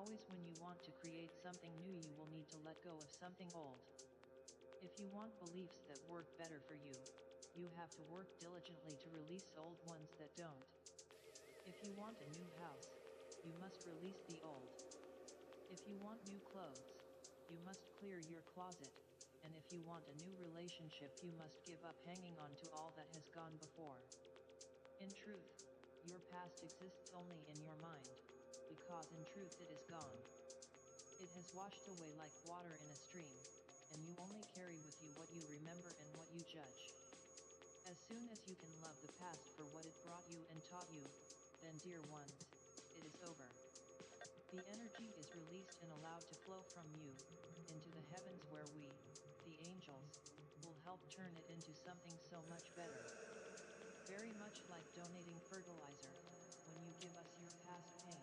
Always when you want to create something new, you will need to let go of something old. If you want beliefs that work better for you, you have to work diligently to release old ones that don't. If you want a new house, you must release the old. If you want new clothes, you must clear your closet. And if you want a new relationship, you must give up hanging on to all that has gone before. In truth, your past exists only in your mind, because in truth it is gone. It has washed away like water in a stream, and you only carry with you what you remember and what you judge. As soon as you can love the past for what it brought you and taught you, then dear ones, it is over. The energy is released and allowed to flow from you, into the heavens where we, the angels, will help turn it into something so much better. Very much like donating fertilizer, when you give us your past pain.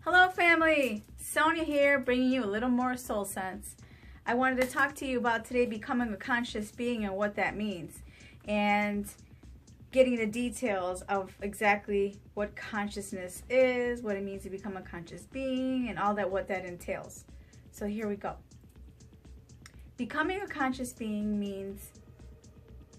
Hello family, Sonya here, bringing you a little more soul sense. I wanted to talk to you about today becoming a conscious being and what that means, and getting the details of exactly what consciousness is, what it means to become a conscious being, and all that, what that entails. So here we go. Becoming a conscious being means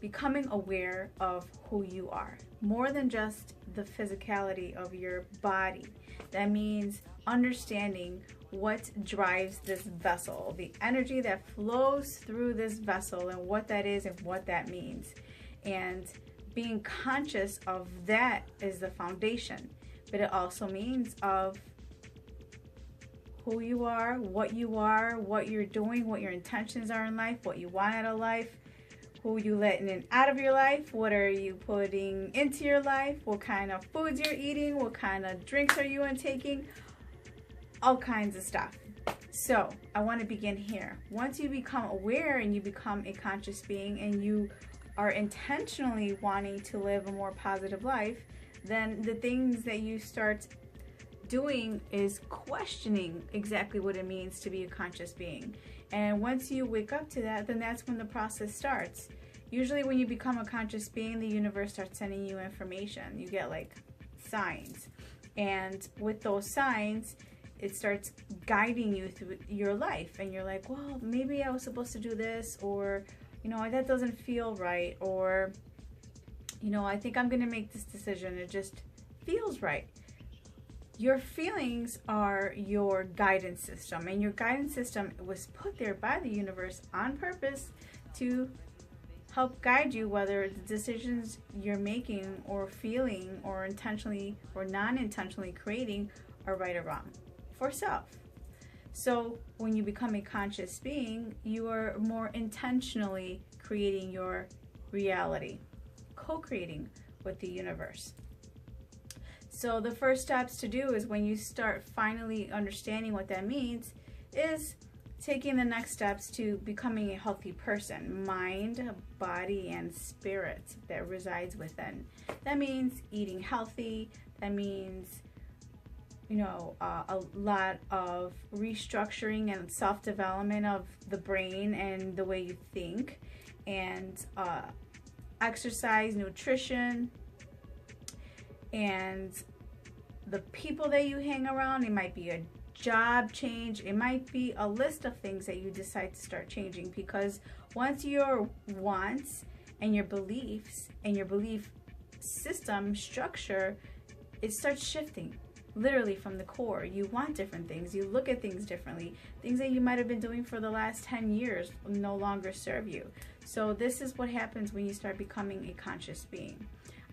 becoming aware of who you are, more than just the physicality of your body. That means understanding what drives this vessel, the energy that flows through this vessel, and what that is and what that means. And being conscious of that is the foundation, but it also means of who you are, what you're doing, what your intentions are in life, what you want out of life, who you letting in out of your life, what are you putting into your life, what kind of foods you're eating, what kind of drinks are you intaking, all kinds of stuff. So I want to begin here. Once you become aware and you become a conscious being and you are intentionally wanting to live a more positive life, then the things that you start doing is questioning exactly what it means to be a conscious being. And once you wake up to that, then that's when the process starts. Usually when you become a conscious being, the universe starts sending you information. You get like signs. And with those signs, it starts guiding you through your life. And you're like, well, maybe I was supposed to do this, or, you know, that doesn't feel right, or, you know, I think I'm going to make this decision. It just feels right. Your feelings are your guidance system, and your guidance system was put there by the universe on purpose to help guide you, whether the decisions you're making or feeling or intentionally or non-intentionally creating are right or wrong for self. So when you become a conscious being, you are more intentionally creating your reality, co-creating with the universe. So the first steps to do is, when you start finally understanding what that means, is taking the next steps to becoming a healthy person, mind, body, and spirit that resides within. That means eating healthy. That means, you know, a lot of restructuring and self-development of the brain and the way you think, and exercise, nutrition, and the people that you hang around. It might be a job change, it might be a list of things that you decide to start changing, because once your wants and your beliefs and your belief system structure, it starts shifting literally from the core. You want different things, you look at things differently. Things that you might have been doing for the last 10 years no longer serve you. So this is what happens when you start becoming a conscious being.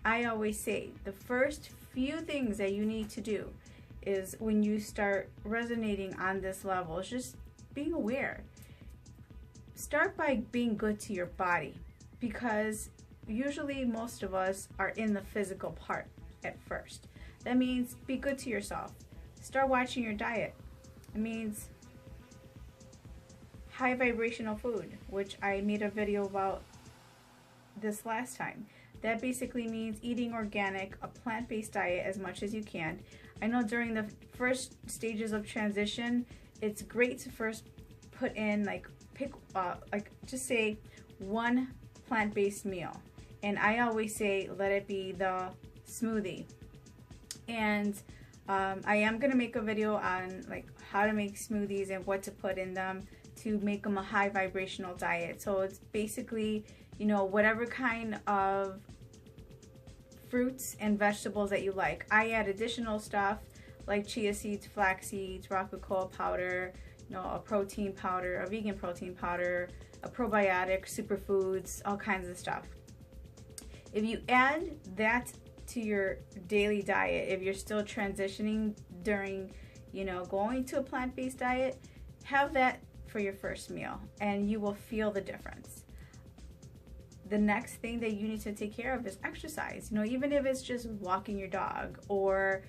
I always say the first few things that you need to do is, when you start resonating on this level, is just being aware. Start by being good to your body, because usually most of us are in the physical part at first. That means be good to yourself. Start watching your diet. It means high vibrational food, which I made a video about this last time. That basically means eating organic, a plant-based diet as much as you can. I know during the first stages of transition, it's great to first put in, just say one plant-based meal. And I always say, let it be the smoothie. And I am going to make a video on like how to make smoothies and what to put in them to make them a high vibrational diet. So it's basically, you know, whatever kind of fruits and vegetables that you like. I add additional stuff like chia seeds, flax seeds, raw cocoa powder, you know, a protein powder, a vegan protein powder, a probiotic, superfoods, all kinds of stuff. If you add that to your daily diet, if you're still transitioning during, you know, going to a plant-based diet, have that for your first meal and you will feel the difference. The next thing that you need to take care of is exercise. You know, even if it's just walking your dog, or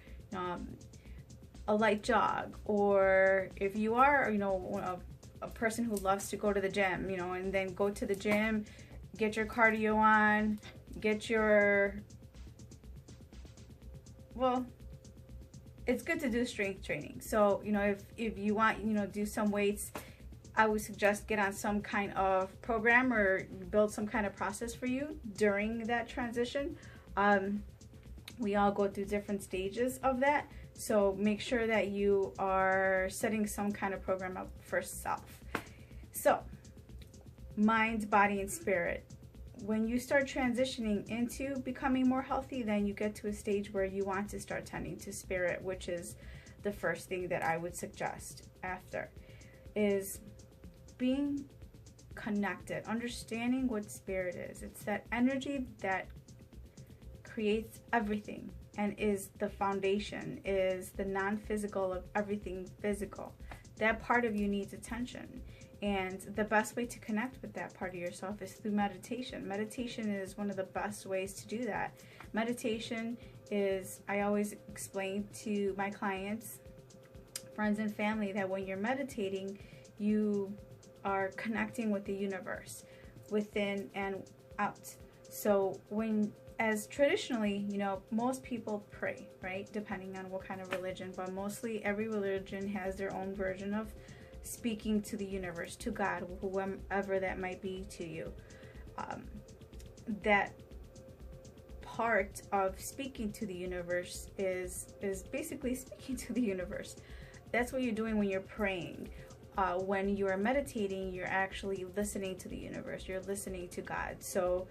a light jog, or if you are, you know, a person who loves to go to the gym, you know, and then go to the gym, get your cardio on, get your, well, it's good to do strength training. So, you know, if you want, you know, do some weights, I would suggest get on some kind of program or build some kind of process for you during that transition. We all go through different stages of that. So make sure that you are setting some kind of program up for self. So mind, body, and spirit. When you start transitioning into becoming more healthy, then you get to a stage where you want to start tending to spirit, which is the first thing that I would suggest after, is being connected, understanding what spirit is. It's that energy that creates everything and is the foundation, is the non-physical of everything physical. That part of you needs attention. And the best way to connect with that part of yourself is through meditation. Meditation is one of the best ways to do that. Meditation is, I always explain to my clients, friends and family, that when you're meditating, you are connecting with the universe, within and out. So as traditionally, you know, most people pray, right? Depending on what kind of religion, but mostly every religion has their own version of speaking to the universe, to God, whoever that might be to you. That part of speaking to the universe is basically speaking to the universe. That's what you're doing when you're praying. When you are meditating, you're actually listening to the universe. You're listening to God. So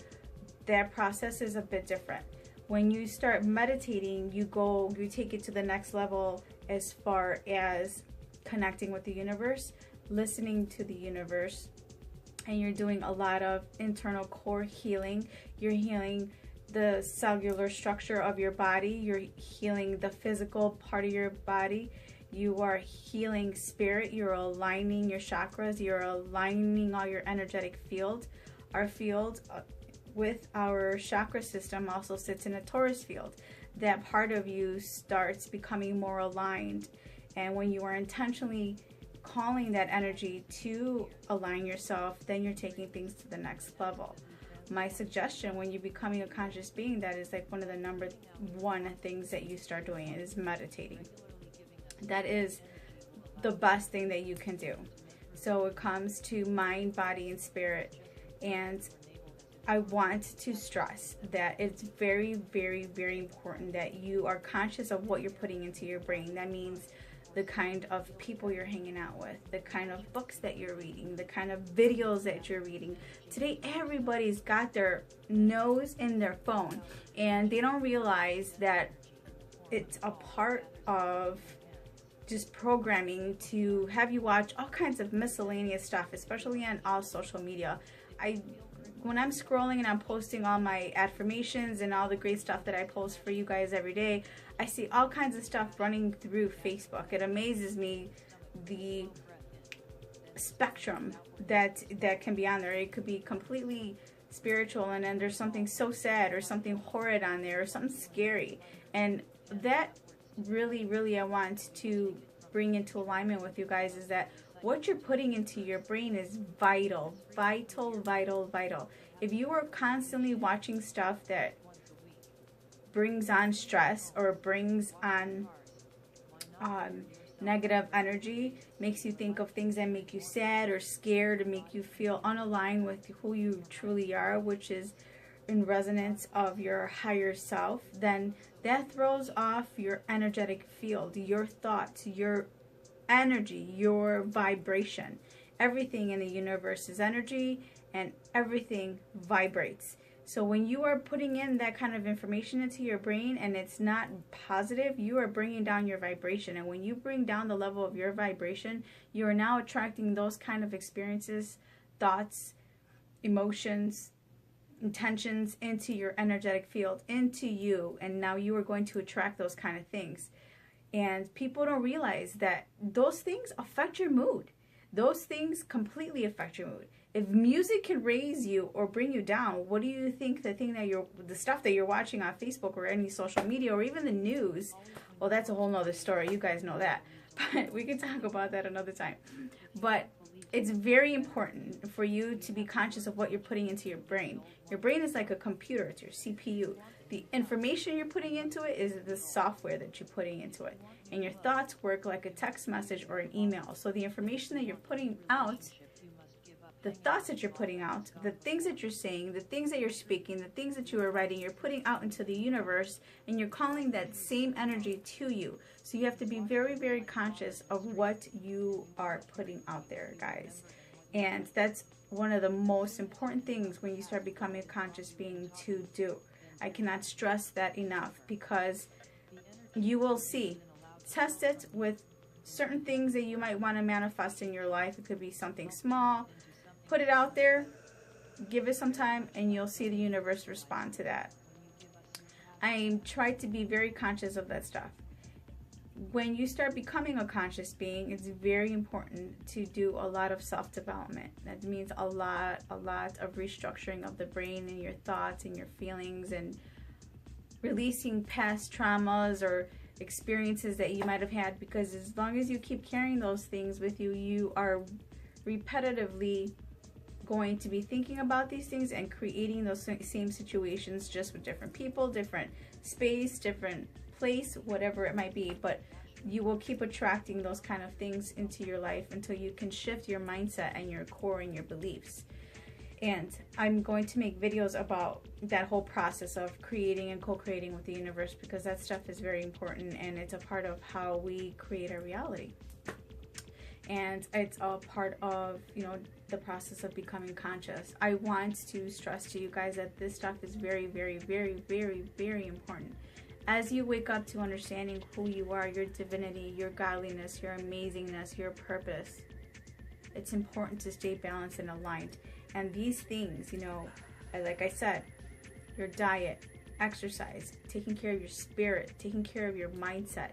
that process is a bit different. When you start meditating, you take it to the next level as far as connecting with the universe, listening to the universe, and you're doing a lot of internal core healing. You're healing the cellular structure of your body. You're healing the physical part of your body. You are healing spirit. You're aligning your chakras. You're aligning all your energetic field. Our field with our chakra system also sits in a Taurus field. That part of you starts becoming more aligned. And when you are intentionally calling that energy to align yourself, then you're taking things to the next level. My suggestion when you're becoming a conscious being, that is like one of the number one things that you start doing is meditating. That is the best thing that you can do. So it comes to mind, body, and spirit. And I want to stress that it's very, very, very important that you are conscious of what you're putting into your brain. That means the kind of people you're hanging out with, the kind of books that you're reading, the kind of videos that you're reading. Today, everybody's got their nose in their phone, and they don't realize that it's a part of just programming to have you watch all kinds of miscellaneous stuff, especially on all social media. When I'm scrolling and I'm posting all my affirmations and all the great stuff that I post for you guys every day, I see all kinds of stuff running through Facebook. It amazes me the spectrum that can be on there. It could be completely spiritual, and then there's something so sad or something horrid on there, or something scary. And that really I want to bring into alignment with you guys is that what you're putting into your brain is vital. If you are constantly watching stuff that brings on stress or brings on negative energy, makes you think of things that make you sad or scared or make you feel unaligned with who you truly are, which is in resonance of your higher self, then that throws off your energetic field, your thoughts, your energy, your vibration. Everything in the universe is energy, and everything vibrates. So when you are putting in that kind of information into your brain and it's not positive, you are bringing down your vibration. And when you bring down the level of your vibration, you are now attracting those kind of experiences, thoughts, emotions, intentions into your energetic field, into you. And now you are going to attract those kind of things. And people don't realize that those things affect your mood. Those things completely affect your mood. If music can raise you or bring you down, what do you think the stuff that you're watching on Facebook or any social media or even the news? Well, that's a whole nother story. You guys know that. But we can talk about that another time. But it's very important for you to be conscious of what you're putting into your brain. Your brain is like a computer. It's your CPU. The information you're putting into it is the software that you're putting into it. And your thoughts work like a text message or an email. So the information that you're putting out, the thoughts that you're putting out, the things that you're saying, the things that you're speaking, the things that you are writing, you're putting out into the universe, and you're calling that same energy to you. So you have to be very, very conscious of what you are putting out there, guys. And that's one of the most important things when you start becoming a conscious being to do. I cannot stress that enough, because you will see. Test it with certain things that you might want to manifest in your life. It could be something small. Put it out there, give it some time, and you'll see the universe respond to that. I try to be very conscious of that stuff. When you start becoming a conscious being, it's very important to do a lot of self-development. That means a lot of restructuring of the brain and your thoughts and your feelings, and releasing past traumas or experiences that you might have had, because as long as you keep carrying those things with you, you are repetitively going to be thinking about these things and creating those same situations, just with different people, different space, different place, whatever it might be. But you will keep attracting those kind of things into your life until you can shift your mindset and your core and your beliefs. And I'm going to make videos about that whole process of creating and co-creating with the universe, because that stuff is very important, and it's a part of how we create our reality. And it's all part of, the process of becoming conscious. I want to stress to you guys that this stuff is very, very, very, very, very important. As you wake up to understanding who you are, your divinity, your godliness, your amazingness, your purpose, it's important to stay balanced and aligned. And these things, like I said, your diet, exercise, taking care of your spirit, taking care of your mindset,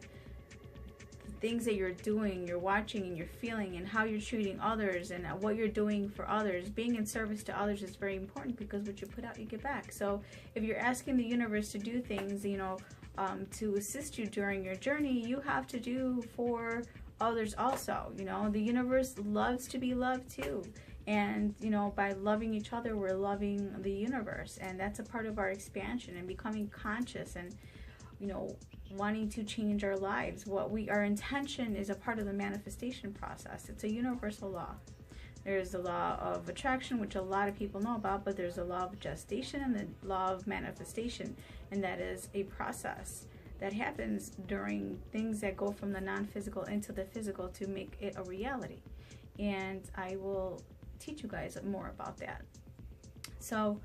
things that you're doing, you're watching, and you're feeling, and how you're treating others, and what you're doing for others, being in service to others is very important, because what you put out, you get back. So if you're asking the universe to do things, to assist you during your journey, you have to do for others also. The universe loves to be loved too. And, by loving each other, we're loving the universe. And that's a part of our expansion and becoming conscious and, wanting to change our lives. Our intention is a part of the manifestation process. It's a universal law. There's the law of attraction, which a lot of people know about, but there's a law of gestation and the law of manifestation. And that is a process that happens during things that go from the non-physical into the physical to make it a reality. And I will teach you guys more about that. So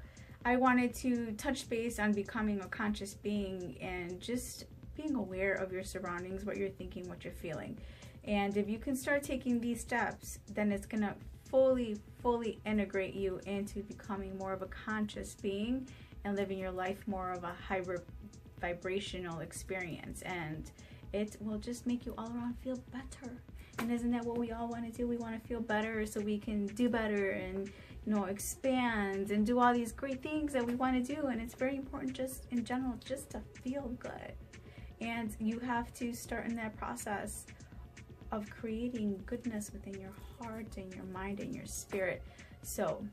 I wanted to touch base on becoming a conscious being and just being aware of your surroundings, what you're thinking, what you're feeling. And if you can start taking these steps, then it's going to fully integrate you into becoming more of a conscious being and living your life more of a higher vibrational experience. And it will just make you all around feel better. And isn't that what we all want to do? We want to feel better so we can do better and, expand and do all these great things that we want to do. And it's very important just in general, just to feel good. And you have to start in that process of creating goodness within your heart and your mind and your spirit. So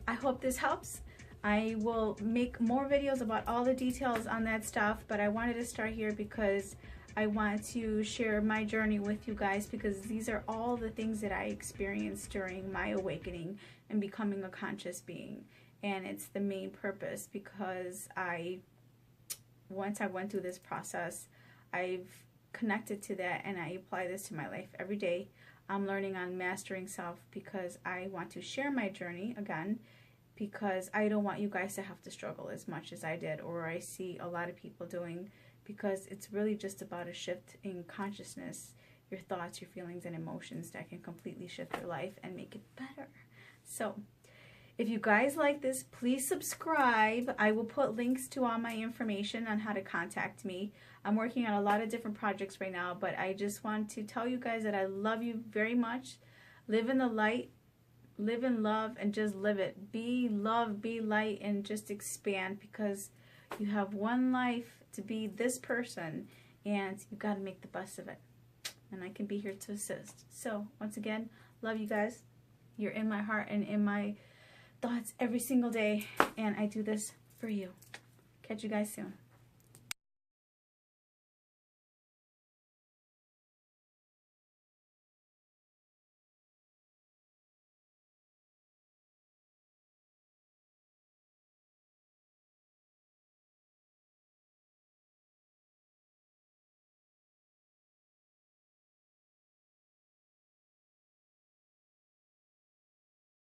I hope this helps. I will make more videos about all the details on that stuff, but I wanted to start here because I want to share my journey with you guys, because these are all the things that I experienced during my awakening and becoming a conscious being. And it's the main purpose, because once I went through this process, I've connected to that, and I apply this to my life every day. I'm learning on mastering self because I want to share my journey again, because I don't want you guys to have to struggle as much as I did, or I see a lot of people doing, because it's really just about a shift in consciousness, your thoughts, your feelings, and emotions that can completely shift your life and make it better. So if you guys like this, please subscribe. I will put links to all my information on how to contact me. I'm working on a lot of different projects right now, but I just want to tell you guys that I love you very much. Live in the light, live in love, and just live it. Be love, be light, and just expand, because you have one life to be this person, and you got to make the best of it. And I can be here to assist. So once again, love you guys. You're in my heart and in my thoughts every single day, and I do this for you. Catch you guys soon.